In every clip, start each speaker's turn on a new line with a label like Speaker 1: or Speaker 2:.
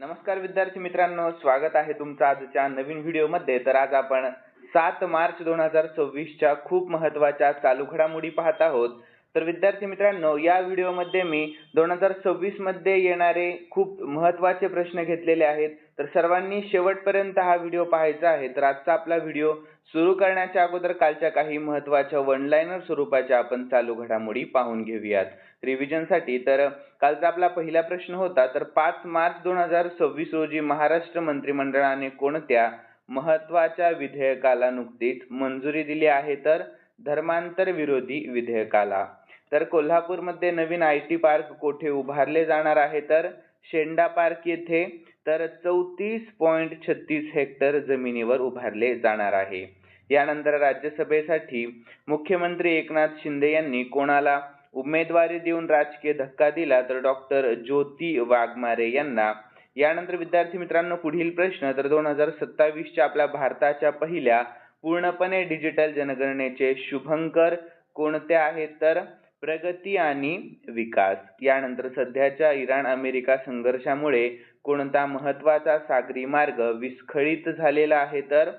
Speaker 1: नमस्कार विद्यार्थी मित्रांनो, स्वागत आहे तुमचं आजच्या नवीन व्हिडिओमध्ये। तर आज आपण 7 मार्च 2026 च्या खूप महत्त्वाच्या चालू घडामोडी पाहत आहोत। तर विद्यार्थी मित्रांनो, या व्हिडिओमध्ये मी 2026 मध्ये येणारे खूप महत्त्वाचे प्रश्न घेतलेले आहेत। तर सर्वांनी शेवटपर्यंत हा व्हिडिओ पाहायचा आहे। तर आजचा आपला व्हिडिओ सुरू करण्याच्या अगोदर कालच्या काही महत्त्वाच्या वन लाइनर स्वरूपाच्या आपण चालू घडामोडी पाहून घेऊयात रिव्हिजनसाठी। तर कालचा आपला पहिला प्रश्न होता, तर 5 मार्च 2026 रोजी महाराष्ट्र मंत्रिमंडळाने कोणत्या महत्त्वाच्या विधेयकाला नुकतीच मंजुरी दिली आहे? तर धर्मांतर विरोधी विधेयकाला। तर कोल्हापूरमध्ये नवीन IT पार्क कोठे उभारले जाणार आहे? तर शेंडा पार्क येथे। तर 34.36 हेक्टर जमिनीवर उभारले जाणार आहे। यानंतर राज्यसभेसाठी मुख्यमंत्री एकनाथ शिंदे यांनी कोणाला उमेदवारी देऊन राजकीय धक्का दिला? तर डॉक्टर ज्योती वाघमारे यांना। यानंतर विद्यार्थी मित्रांनो, पुढील प्रश्न, तर 2027 च्या आपल्या भारताच्या पहिल्या पूर्णपणे डिजिटल जनगणनेचे शुभंकर कोणते आहेत? तर प्रगती आणि विकास। यानंतर सध्याच्या इराण अमेरिका संघर्षामुळे कोणता महत्त्वाचा सागरी मार्ग विस्कळीत झालेला आहे? तर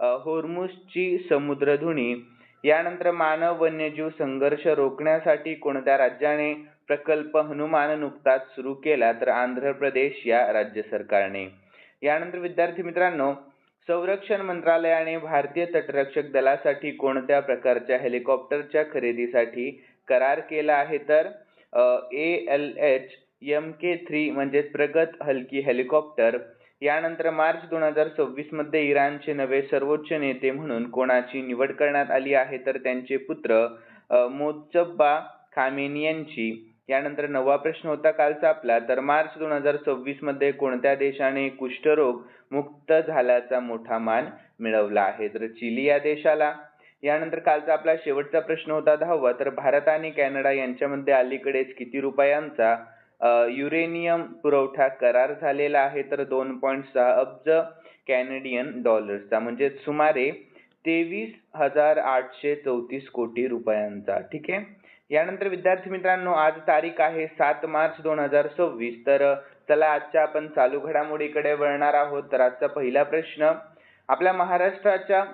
Speaker 1: होर्मुझची समुद्रधुनी। यानंतर मानव वन्यजीव संघर्ष रोखण्यासाठी कोणत्या राज्याने प्रकल्प हनुमान नुकताच सुरू केला? तर आंध्र प्रदेश या राज्य सरकारने। यानंतर विद्यार्थी मित्रांनो, संरक्षण मंत्रालयाने भारतीय तटरक्षक दलासाठी कोणत्या प्रकारच्या हेलिकॉप्टरच्या खरेदीसाठी करार केला आहे? तर ALH Mk3 म्हणजे प्रगत हलकी हेलिकॉप्टर। यानंतर मार्च 2026 मध्ये इराणचे नवे सर्वोच्च नेते म्हणून कोणाची निवड करण्यात आली आहे? तर त्यांचे पुत्र मोज्तबा खामेनी यांची। यानंतर नववा प्रश्न होता कालचा आपला, तर मार्च 2026 मध्ये कोणत्या देशाने कुष्ठरोग मुक्त झाल्याचा मोठा मान मिळवला आहे? तर चिली या देशाला। यानंतर कालचा आपला शेवटचा प्रश्न होता 10वा, तर भारत आणि कॅनडा यांच्यामध्ये अलीकडेच किती रुपयांचा युरेनियम पुरवठा करार झालेला आहे? तर 2.6 अब्ज कॅनेडियन डॉलर्सचा, म्हणजे सुमारे 23,834 कोटी रुपयांचा। ठीक आहे। यानंतर विद्यार्थी मित्रांनो, आज तारीख आहे 7 मार्च 2026। तर चला आजच्या आपण चालू घडामोडीकडे वळणार आहोत। तर आजचा पहिला प्रश्न, आपल्या महाराष्ट्राच्या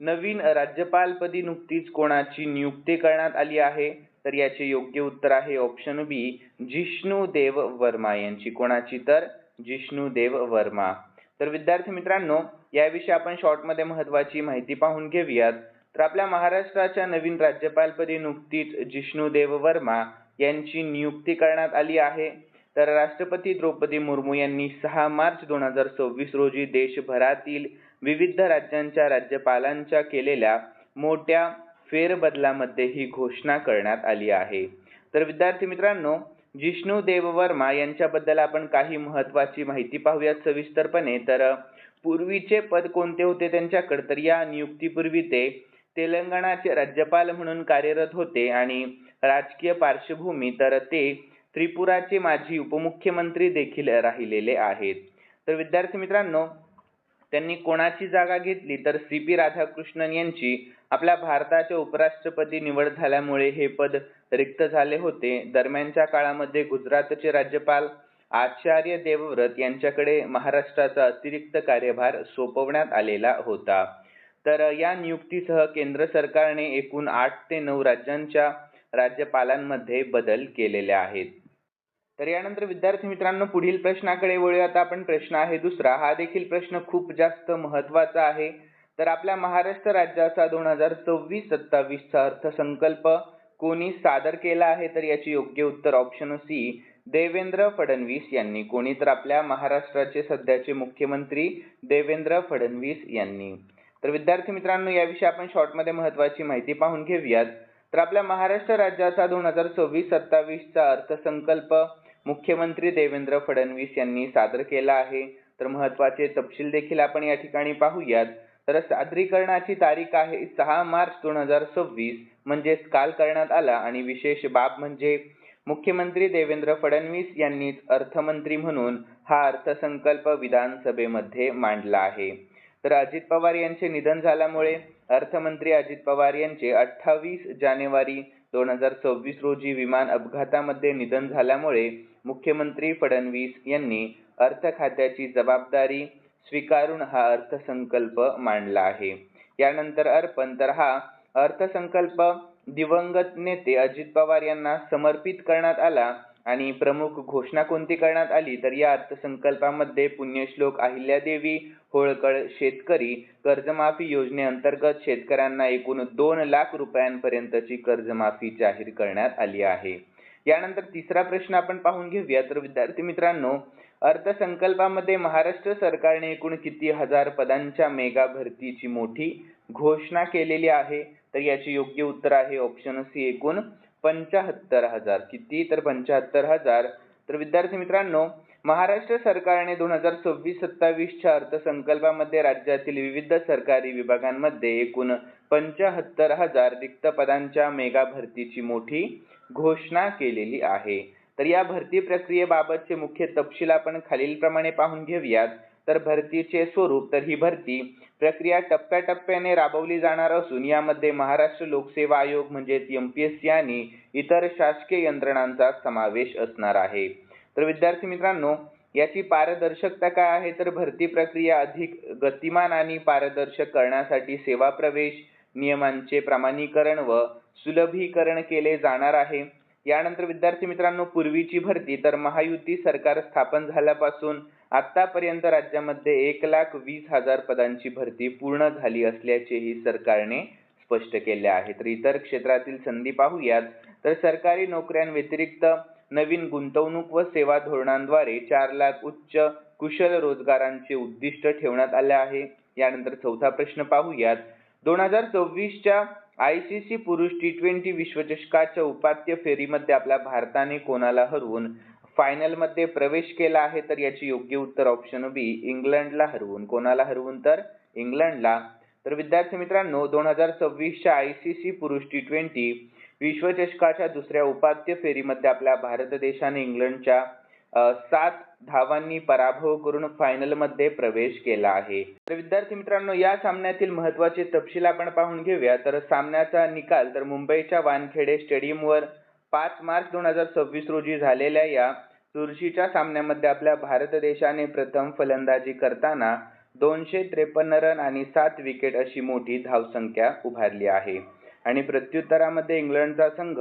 Speaker 1: नवीन राज्यपालपदी नुकतीच कोणाची नियुक्ती करण्यात आली आहे? तर याचे योग्य उत्तर आहे ऑप्शन बी, जिष्णुदेव वर्मा यांची। कोणाची? तर जिष्णुदेव वर्मा। तर विद्यार्थी मित्रांनो, याविषयी आपण शॉर्टमध्ये महत्त्वाची माहिती पाहून घेऊयात। तर आपल्या महाराष्ट्राच्या नवीन राज्यपालपदी नुकतीच जिष्णुदेव वर्मा यांची नियुक्ती करण्यात आली आहे। तर राष्ट्रपती द्रौपदी मुर्मू यांनी 6 मार्च 2026 रोजी देशभरातील विविध राज्यांच्या राज्यपालांच्या केलेल्या मोठ्या फेरबदलामध्ये ही घोषणा करण्यात आली आहे। तर विद्यार्थी मित्रांनो, जिष्णुदेव वर्मा यांच्याबद्दल आपण काही महत्त्वाची माहिती पाहूयात सविस्तरपणे। तर पूर्वीचे पद कोणते होते त्यांच्याकडे? तर या नियुक्तीपूर्वी ते तेलंगणाचे राज्यपाल म्हणून कार्यरत होते आणि राजकीय पार्श्वभूमी, तर ते त्रिपुराचे माजी उपमुख्यमंत्री देखील राहिलेले आहेत। तर विद्यार्थी मित्रांनो, त्यांनी कोणाची जागा घेतली? तर CP राधाकृष्णन यांची। आपल्या भारताच्या उपराष्ट्रपती निवड झाल्यामुळे हे पद रिक्त झाले होते। दरम्यानच्या काळामध्ये गुजरातचे राज्यपाल आचार्य देवव्रत यांच्याकडे महाराष्ट्राचा अतिरिक्त कार्यभार सोपवण्यात आलेला होता। तर या नियुक्तीसह केंद्र सरकारने एकूण 8 ते 9 राज्यांच्या राज्यपालांमध्ये बदल केलेले आहेत। तर यानंतर विद्यार्थी मित्रांनो, पुढील प्रश्नाकडे वळूयात आपण। प्रश्न आहे दुसरा, हा देखील प्रश्न खूप जास्त महत्त्वाचा आहे। तर आपल्या महाराष्ट्र राज्याचा 2026-27 चा अर्थसंकल्प कोणी सादर केला आहे? तर याचे योग्य उत्तर ऑप्शन सी, देवेंद्र फडणवीस यांनी। कोणी? तर आपल्या महाराष्ट्राचे सध्याचे मुख्यमंत्री देवेंद्र फडणवीस यांनी। तर विद्यार्थी मित्रांनो, याविषयी आपण शॉर्टमध्ये महत्त्वाची माहिती पाहून घेऊयात। तर आपल्या महाराष्ट्र राज्याचा 2026-27 चा अर्थसंकल्प मुख्यमंत्री देवेंद्र फडणवीस यांनी सादर केला आहे। तर महत्त्वाचे तपशील देखील आपण या ठिकाणी पाहूयात। तर सादरीकरणाची तारीख आहे 6 मार्च 2026, म्हणजेच काल करण्यात आला। आणि विशेष बाब म्हणजे मुख्यमंत्री देवेंद्र फडणवीस यांनीच अर्थमंत्री म्हणून हा अर्थसंकल्प विधानसभेमध्ये मांडला आहे। तर अजित पवार यांचे निधन झाल्यामुळे अर्थमंत्री अजित पवार यांचे 28 जानेवारी 2026 रोजी विमान अपघातामध्ये निधन झाल्यामुळे मुख्यमंत्री फडणवीस यांनी अर्थ खात्याची जबाबदारी स्वीकारून हा अर्थसंकल्प मांडला आहे. यानंतर अर्पण, तर हा अर्थसंकल्प दिवंगत नेते अजित पवार यांना समर्पित करण्यात आला. आणि प्रमुख घोषणा कोणती करण्यात आली, तर या अर्थसंकल्पामध्ये पुण्यश्लोक अहिल्यादेवी होळकर शेतकरी कर्जमाफी योजनेअंतर्गत शेतकऱ्यांना एकूण 2 लाख रुपयांपर्यंतची कर्जमाफी जाहीर करण्यात आली आहे. यानंतर तिसरा प्रश्न आपण पाहून घेऊया. तर विद्यार्थी मित्रांनो, अर्थसंकल्पामध्ये महाराष्ट्र सरकारने एकूण किती हजार पदांच्या मेगा भरतीची मोठी घोषणा केलेली आहे, तर याचे योग्य उत्तर आहे ऑप्शन सी, एकूण 75,000. किती, तर 75,000. तर विद्यार्थी मित्रांनो, महाराष्ट्र सरकारने 2026-27च्या अर्थसंकल्पामध्ये राज्यातील विविध सरकारी विभागांमध्ये एकूण 75,000 रिक्त पदांच्या मेगा भरतीची मोठी घोषणा केलेली आहे. तर या भरती प्रक्रियेबाबतचे मुख्य तपशील आपण खालीलप्रमाणे पाहून घेऊयात. तर भरतीचे स्वरूप, तर ही भरती प्रक्रिया टप्प्याटप्प्याने राबवली जाणार असून यामध्ये महाराष्ट्र लोकसेवा आयोग म्हणजेच MPSC आणि इतर शासकीय यंत्रणांचा समावेश असणार आहे. तर विद्यार्थी मित्रांनो, याची पारदर्शकता काय आहे, तर भरती प्रक्रिया अधिक गतिमान आणि पारदर्शक करण्यासाठी सेवा प्रवेश नियमांचे प्रमाणीकरण व सुलभीकरण केले जाणार आहे. यानंतर विद्यार्थी मित्रांनो, पूर्वीची भरती, तर महायुती सरकार स्थापन झाल्यापासून आतापर्यंत राज्यामध्ये 1,20,000 पदांची भरती पूर्ण झाली असल्याचेही सरकारने स्पष्ट केले आहे. तर इतर क्षेत्रातील संधी पाहूयात. तर सरकारी नोकऱ्यांव्यतिरिक्त नवीन गुंतवणूक व सेवा धोरणांद्वारे 4 लाख उच्च कुशल रोजगारांचे उद्दिष्ट ठेवण्यात आले आहे. यानंतर चौथा प्रश्न पाहूयात. 2024च्या ICC पुरुष T20 विश्वचषकाच्या उपांत्य फेरीमध्ये आपल्या भारताने कोणाला हरवून फायनल मध्ये प्रवेश केला आहे, तर याचे योग्य उत्तर ऑप्शन बी, इंग्लंडला हरवून. कोणाला हरवून, तर इंग्लंडला. तर विद्यार्थी मित्रांनो, 2026च्या ICC पुरुष T20 विश्वचषकाच्या दुसऱ्या उपांत्य फेरीमध्ये आपल्या भारत देशाने इंग्लंडच्या 7 धावांनी पराभव करून फायनल मध्ये प्रवेश केला आहे. तर विद्यार्थी मित्रांनो, या सामन्यातील महत्त्वाचे तपशील आपण पाहून घेऊया. तर सामन्याचा निकाल, तर मुंबईच्या वानखेडे स्टेडियमवर 5 मार्च 2026 रोजी झालेल्या या चुरशीच्या सामन्यामध्ये आपल्या भारत देशाने प्रथम फलंदाजी करताना 253 रन आणि 7 विकेट अशी मोठी धावसंख्या उभारली आहे. आणि प्रत्युत्तरामध्ये इंग्लंडचा संघ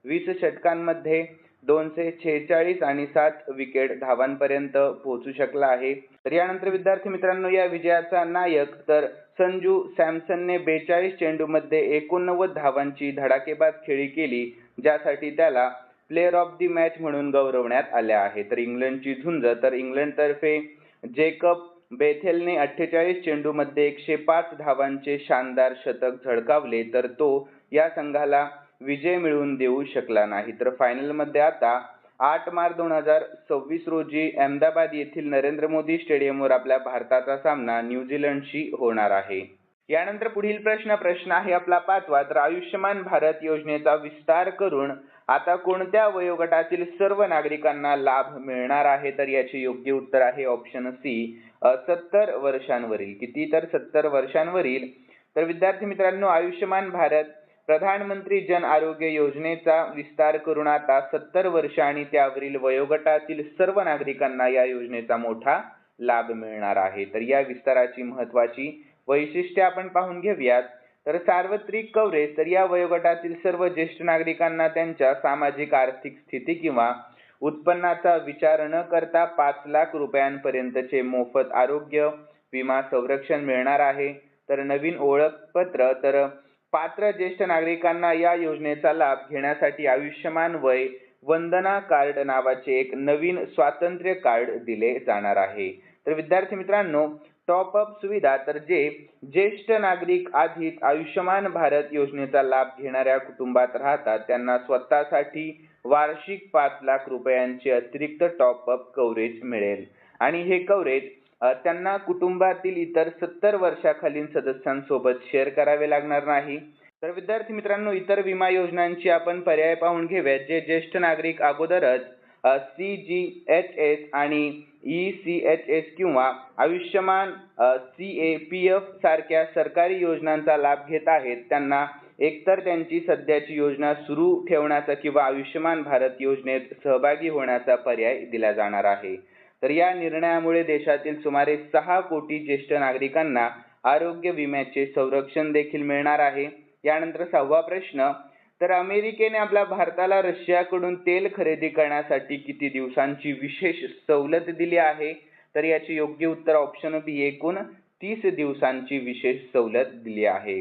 Speaker 1: 20 षटकांमध्ये 246 आणि 7 विकेट धावांपर्यंत पोहोचू शकला आहे. तर यानंतर विद्यार्थी मित्रांनो, या विजयाचा नायक, तर संजू सॅमसनने 42 चेंडूमध्ये 89 धावांची धडाकेबाज खेळी केली, ज्यासाठी त्याला प्लेयर ऑफ द मॅच म्हणून गौरवण्यात आले आहे. तर इंग्लंडची झुंज, तर इंग्लंडतर्फे जेकब बेथेलने 48 चेंडूमध्ये 105 धावांचे शानदार शतक झळकावले, तर तो या संघाला विजय मिळवून देऊ शकला नाही. तर फायनल मध्ये आता 8 मार्च 2026 रोजी अहमदाबाद येथील नरेंद्र मोदी स्टेडियमवर आपल्या भारताचा सामना न्यूझीलंडशी होणार आहे. यानंतर पुढील प्रश्न आहे आपला 5वा. तर आयुष्यमान भारत योजनेचा विस्तार करून आता कोणत्या वयोगटातील सर्व नागरिकांना लाभ मिळणार आहे, तर याचे योग्य उत्तर आहे ऑप्शन सी, 70 वर्षांवरील. किती, तर 70 वर्षांवरील. तर विद्यार्थी मित्रांनो, आयुष्यमान भारत प्रधानमंत्री जन आरोग्य योजनेचा विस्तार करून आता 70 वर्ष आणि त्यावरील वयोगटातील सर्व नागरिकांना या योजनेचा मोठा लाभ मिळणार आहे. तर या विस्ताराची महत्त्वाची वैशिष्ट्ये आपण पाहून घेऊयात. तर सार्वत्रिक कव्हरेज, तर या वयोगटातील सर्व ज्येष्ठ नागरिकांना त्यांच्या सामाजिक आर्थिक स्थिती किंवा उत्पन्नाचा विचार न करता 5 लाख रुपयांपर्यंतचे मोफत आरोग्य विमा संरक्षण मिळणार आहे. तर नवीन ओळखपत्र, तर पात्र ज्येष्ठ नागरिकांना या योजनेचा लाभ घेण्यासाठी आयुष्यमान वय वंदना कार्ड नावाचे एक नवीन स्वातंत्र्य कार्ड दिले जाणार आहे. तर विद्यार्थी मित्रांनो, टॉप अप सुविधा, तर जे ज्येष्ठ नागरिक आधीच आयुष्यमान भारत योजनेचा लाभ घेणाऱ्या कुटुंबात राहतात त्यांना स्वतःसाठी वार्षिक 5 लाख रुपयांचे अतिरिक्त टॉप अप कव्हरेज मिळेल. आणि हे कव्हरेज त्यांना कुटुंबातील इतर 70 वर्षाखालील सदस्यांसोबत शेअर करावे लागणार नाही. तर विद्यार्थी मित्रांनो, इतर विमा योजनांची आपण पर्याय पाहून घेऊयात. जे ज्येष्ठ नागरिक अगोदरच CGHS आणि ECHS किंवा आयुष्यमान CAPF सारख्या सरकारी योजनांचा लाभ घेत आहेत त्यांना एकतर त्यांची सध्याची योजना सुरू ठेवण्याचा किंवा आयुष्यमान भारत योजनेत सहभागी होण्याचा पर्याय दिला जाणार आहे. तर या निर्णयामुळे देशातील सुमारे 6 कोटी ज्येष्ठ नागरिकांना आरोग्य विम्याचे संरक्षण देखील मिळणार आहे. यानंतर 6वा प्रश्न, तर अमेरिकेने आपल्या भारताला रशियाकडून तेल खरेदी करण्यासाठी किती दिवसांची विशेष सवलत दिली आहे? तर याचे योग्य उत्तर ऑप्शन बी, एकूण 30 दिवसांची विशेष सवलत दिली आहे.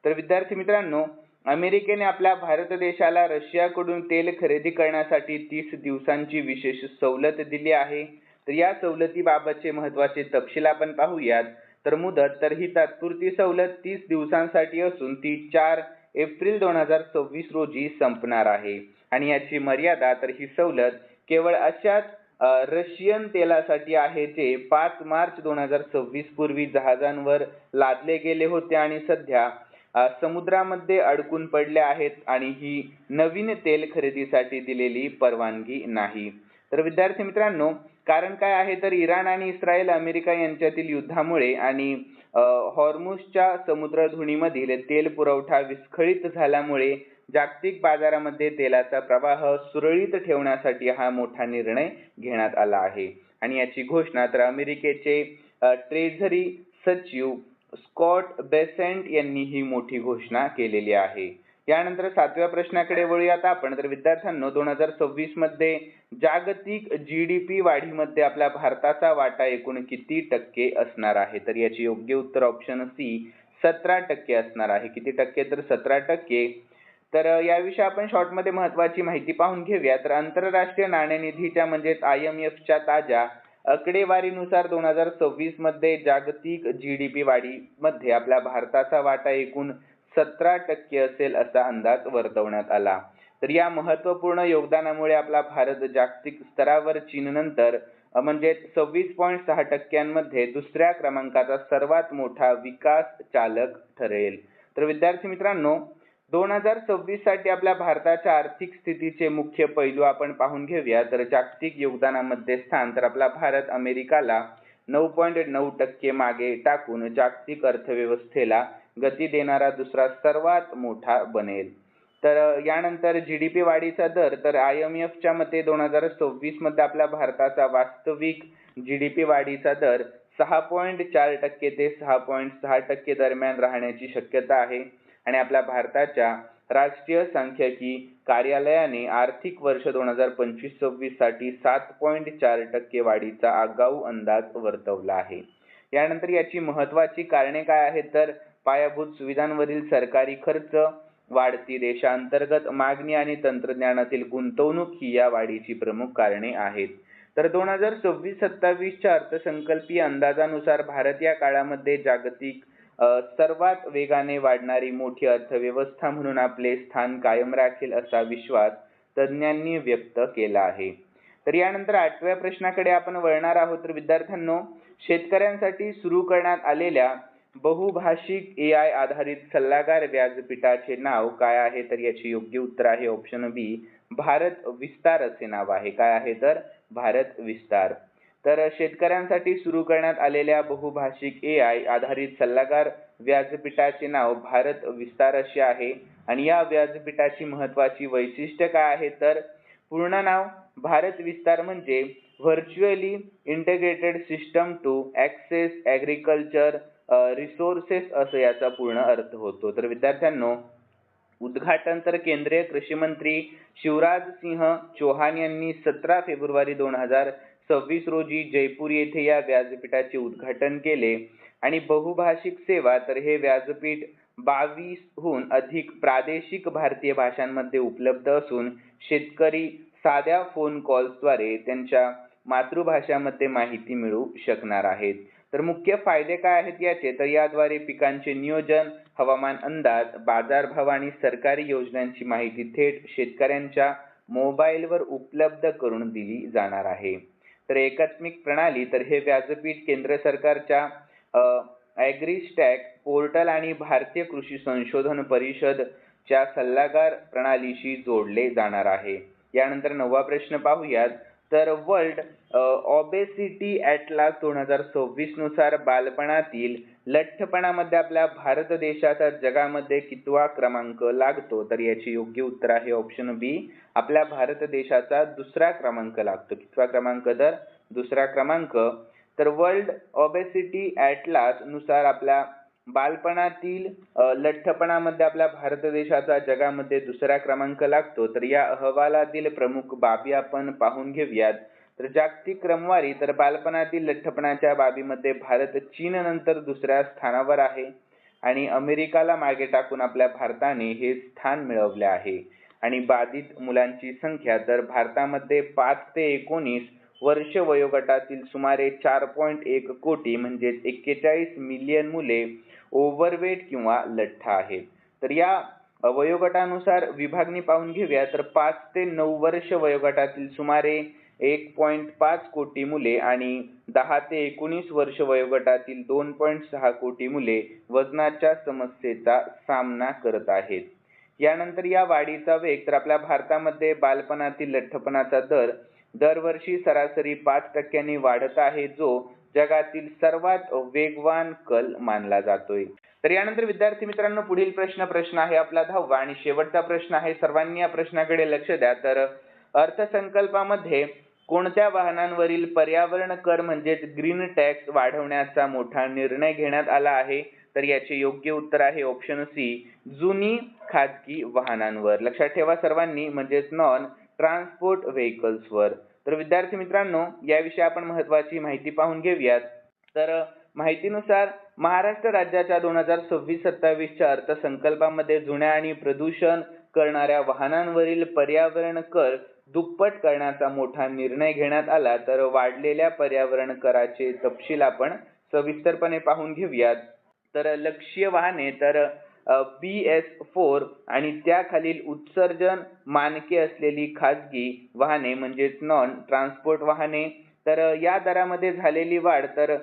Speaker 1: तर विद्यार्थी मित्रांनो, अमेरिकेने आपल्या भारत देशाला रशियाकडून तेल खरेदी करण्यासाठी 30 दिवसांची विशेष सवलत दिली आहे. तर या सवलतीबाबतचे महत्त्वाचे तपशील आपण पाहूयात. तर मुदत, तर ही तात्पुरती सवलत 30 दिवसांसाठी असून ती 4 एप्रिल 2026 रोजी संपणार आहे. आणि याची मर्यादा, तर ही सवलत केवळ अशाच रशियन तेलासाठी आहे जे 5 मार्च 2026 पूर्वी जहाजांवर लादले गेले होते आणि सध्या समुद्रामध्ये अडकून पडले आहेत आणि ही नवीन तेल खरेदीसाठी दिलेली परवानगी नाही. तर विद्यार्थी मित्रांनो, कारण काय आहे, तर इराण आणि इस्रायल अमेरिका यांच्यातील युद्धामुळे आणि हॉर्मुझच्या समुद्रधुनीमधील तेल पुरवठा विस्कळीत झाल्यामुळे जागतिक बाजारामध्ये तेलाचा प्रवाह सुरळीत ठेवण्यासाठी हा मोठा निर्णय घेण्यात आला आहे. आणि याची घोषणा तर अमेरिकेचे ट्रेझरी सचिव स्कॉट बेसेंट यांनी ही मोठी घोषणा केलेली आहे. यानंतर 7व्या प्रश्नाकडे वळूयात आपण. तर विद्यार्थ्यांनो, 2026 मध्ये जागतिक GDP वाढीमध्ये आपल्या भारताचा वाटा एकूण किती टक्के असणार आहे? तर याचे योग्य उत्तर ऑप्शन सी, 17% असणार आहे. किती टक्के? तर 17%. तर याविषयी आपण शॉर्टमध्ये महत्त्वाची माहिती पाहून घेऊया. तर आंतरराष्ट्रीय नाणेनिधीच्या म्हणजेच IMFच्या ताज्या आकडेवारीनुसार 2026 मध्ये जागतिक GDP वाढीमध्ये आपल्या भारताचा वाटा एकूण 17% असेल असा अंदाज वर्तवण्यात आला. तर या महत्त्वपूर्ण योगदानामुळे आपला भारत जागतिक स्तरावर चीननंतर म्हणजे 26.6% दुसऱ्या क्रमांकाचा सर्वात मोठा विकास चालक ठरेल. तर विद्यार्थी मित्रांनो, 2026 साठी आपल्या भारताच्या आर्थिक स्थितीचे मुख्य पैलू आपण पाहून घेऊया. तर जागतिक योगदानामध्ये स्थान, तर आपला भारत अमेरिकाला 9.9% मागे टाकून जागतिक अर्थव्यवस्थेला गती देणारा दुसरा सर्वात मोठा बनेल. तर यानंतर GDP वाढीचा दर, तर IMFच्या मते 2026 मध्ये आपल्या भारताचा वास्तविक GDP वाढीचा दर 6.4% ते 6.6% दरम्यान राहण्याची शक्यता आहे. आणि आपल्या भारताच्या राष्ट्रीय सांख्यिकी कार्यालयाने आर्थिक वर्ष 2025-26 साठी 7.4% वाढीचा आगाऊ अंदाज वर्तवला आहे. यानंतर याची महत्त्वाची कारणे काय आहेत, तर पायाभूत सुविधांवरील सरकारी खर्च, वाढती देशांतर्गत मागणी आणि तंत्रज्ञानातील गुंतवणूक ही या वाढीची प्रमुख कारणे आहेत. तर 2026-27च्या अर्थसंकल्पीय अंदाजानुसार भारत या काळामध्ये जागतिक सर्वात वेगाने वाढणारी मोठी अर्थव्यवस्था म्हणून आपले स्थान कायम राखेल असा विश्वास तज्ञांनी व्यक्त केला आहे. तर यानंतर 8व्या प्रश्नाकडे आपण वळणार आहोत. तर विद्यार्थ्यांनो, शेतकऱ्यांसाठी सुरू करण्यात आलेल्या बहुभाषिक AI आधारित सल्लागार व्यासपीठाचे नाव काय आहे? तर याचे योग्य उत्तर आहे ऑप्शन बी, भारत विस्तार असे नाव आहे. काय आहे? तर भारत विस्तार. तर शेतकऱ्यांसाठी सुरू करण्यात आलेल्या बहुभाषिक AI आधारित सल्लागार व्यासपीठाचे नाव भारत विस्तार असे आहे. आणि या व्यासपीठाची महत्त्वाची वैशिष्ट्य काय आहे, तर पूर्ण नाव भारत विस्तार म्हणजे virtually integrated system to access agriculture resources असं याचा पूर्ण अर्थ होतो. तर विद्यार्थ्यांनो, उद्घाटन तर केंद्रीय कृषी मंत्री शिवराज सिंह चौहान यांनी 17 फेब्रुवारी 2026 रोजी जयपूर येथे या व्यासपीठाचे उद्घाटन केले. आणि बहुभाषिक सेवा, तर हे व्यासपीठ 22हून अधिक प्रादेशिक भारतीय भाषांमध्ये उपलब्ध असून शेतकरी साध्या फोन कॉल्सद्वारे त्यांच्या मातृभाषामध्ये माहिती मिळवू शकणार आहेत. तर मुख्य फायदे काय आहेत याचे, तर याद्वारे पिकांचे नियोजन, हवामान अंदाज, बाजारभाव आणि सरकारी योजनांची माहिती थेट शेतकऱ्यांच्या मोबाईलवर उपलब्ध करून दिली जाणार आहे. तर एकात्मिक प्रणाली, तर हे व्यासपीठ केंद्र सरकारच्या ॲग्रीस्टॅक पोर्टल आणि भारतीय कृषी संशोधन परिषदच्या सल्लागार प्रणालीशी जोडले जाणार आहे. यानंतर 9वा प्रश्न पाहूयात. तर वर्ल्ड ओबेसिटी ॲटलास 2026 नुसार बालपणातील लठ्ठपणामध्ये आपल्या भारत देशाचा जगामध्ये कितवा क्रमांक लागतो? तर याचे योग्य उत्तर आहे ऑप्शन बी, आपल्या भारत देशाचा 2रा क्रमांक लागतो. कितवा क्रमांक? तर दुसरा क्रमांक. तर वर्ल्ड ओबेसिटी ॲटलास नुसार आपल्या बालपणातील लठ्ठपणामध्ये आपल्या भारत देशाचा जगामध्ये दुसरा क्रमांक लागतो. तर या अहवालातील प्रमुख बाबी आपण पाहून घेऊयात. तर जागतिक क्रमवारी तर बालपणातील लठ्ठपणाच्या बाबीमध्ये भारत चीननंतर दुसऱ्या स्थानावर आहे आणि अमेरिकाला मागे टाकून आपल्या भारताने हे स्थान मिळवले आहे. आणि बाधित मुलांची संख्या तर भारतामध्ये 5 ते 19 वर्ष वयोगटातील सुमारे 4.1 कोटी म्हणजेच 41 मिलियन मुले ओव्हरवेट किंवा लठ्ठ आहेत. तर या वयोगटानुसार विभागणी पाहून घेऊया. तर 5 ते 9 वर्ष वयोगटातील सुमारे 1.5 कोटी मुले आणि 10 ते 19 वर्ष वयोगटातील 2.6 कोटी मुले वजनाच्या समस्येचा सामना करत आहेत. यानंतर या वाढीचा वेग तर आपल्या भारतामध्ये बालपणातील लठ्ठपणाचा दर दरवर्षी सरासरी 5% वाढत आहे, जो जगातील सर्वात वेगवान कल मानला जातोय. तर यानंतर विद्यार्थी मित्रांनो पुढील प्रश्न आहे आपला 10वा आणि शेवटचा प्रश्न आहे. सर्वांनी या प्रश्नाकडे लक्ष द्या. तर अर्थसंकल्पामध्ये कोणत्या वाहनांवरील पर्यावरण कर म्हणजेच ग्रीन टॅक्स वाढवण्याचा मोठा निर्णय घेण्यात आला आहे? तर याचे योग्य उत्तर आहे ऑप्शन सी, जुनी खाजगी वाहनांवर. लक्षात ठेवा सर्वांनी, म्हणजेच नॉन ट्रान्सपोर्ट व्हेकल्सवर. तर विद्यार्थी मित्रांनो याविषयी आपण महत्त्वाची माहिती पाहून घेऊयात. तर माहितीनुसार महाराष्ट्र राज्याच्या 2026-27च्या अर्थसंकल्पामध्ये जुन्या आणि प्रदूषण करणाऱ्या वाहनांवरील पर्यावरण कर दुप्पट करण्याचा मोठा निर्णय घेण्यात आला. तर वाढलेल्या पर्यावरण कराचे तपशील आपण सविस्तरपणे पाहून घेऊयात. तर लक्ष्य वाहने तर BS4 आणि त्याखालील उत्सर्जन मानके असलेली खाजगी वाहने म्हणजेच नॉन ट्रान्सपोर्ट वाहने. तर या दरामध्ये झालेली वाढ तर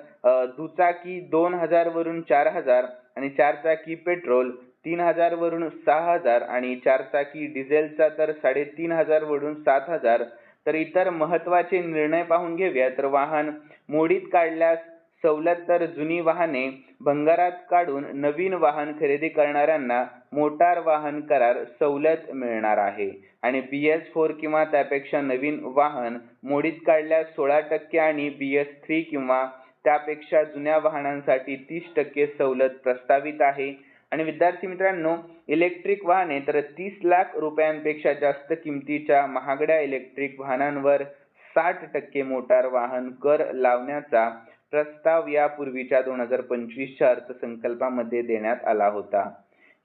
Speaker 1: दुचाकी 2000 वरून 4000 आणि चारचाकी पेट्रोल 3000 वरून 6000 आणि चारचाकी डिझेलचा तर 3500 वरून 7000. तर इतर महत्त्वाचे निर्णय पाहून घेऊया. तर वाहन मोडीत काढल्यास सवलत तर जुनी वाहने भंगारात काढून नवीन वाहन खरेदी करणाऱ्यांना मोटार वाहन करार सवलत मिळणार आहे आणि BS4 किंवा त्यापेक्षा नवीन वाहन मोडीत काढल्यास 16% आणि BS3 किंवा त्यापेक्षा जुन्या वाहनांसाठी 30% सवलत प्रस्तावित आहे. आणि विद्यार्थी मित्रांनो इलेक्ट्रिक वाहने तर 30 लाख रुपयांपेक्षा जास्त किमतीच्या महागड्या इलेक्ट्रिक वाहनांवर 60% मोटार वाहन कर लावण्याचा प्रस्ताव यापूर्वीच्या 2025च्या अर्थसंकल्पामध्ये देण्यात आला होता.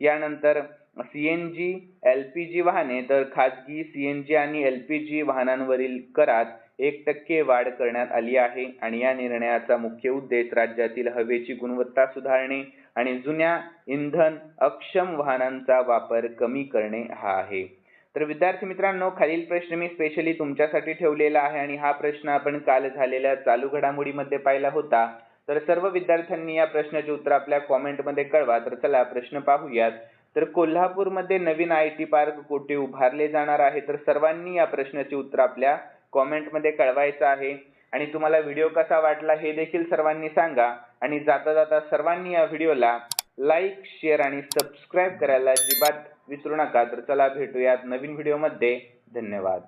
Speaker 1: यानंतर CNG LPG वाहने तर खाजगी CNG आणि LPG वाहनांवरील करात 1% वाढ करण्यात आली आहे आणि या निर्णयाचा मुख्य उद्देश राज्यातील हवेची गुणवत्ता सुधारणे आणि जुन्या इंधन अक्षम वाहनांचा वापर कमी करणे हा आहे. तर विद्यार्थी मित्रांनो खालील प्रश्न मी स्पेशली तुमच्यासाठी ठेवलेला आहे आणि हा प्रश्न आपण काल झालेल्या चालू घडामोडीमध्ये पाहिला होता. तर सर्व विद्यार्थ्यांनी या प्रश्नाचे उत्तर आपल्या कॉमेंटमध्ये कळवा. तर चला प्रश्न पाहूयात. तर कोल्हापूरमध्ये नवीन IT पार्क कोठे उभारले जाणार आहे? तर सर्वांनी या प्रश्नाचे उत्तर आपल्या कॉमेंटमध्ये कळवायचं आहे आणि तुम्हाला व्हिडिओ कसा वाटला हे देखील सर्वांनी सांगा. आणि जाता जाता सर्वांनी या व्हिडिओला लाईक, शेअर आणि सबस्क्राईब करायला अजिबात विसरू नका. तर चला भेटूयात नवीन व्हिडिओमध्ये. धन्यवाद.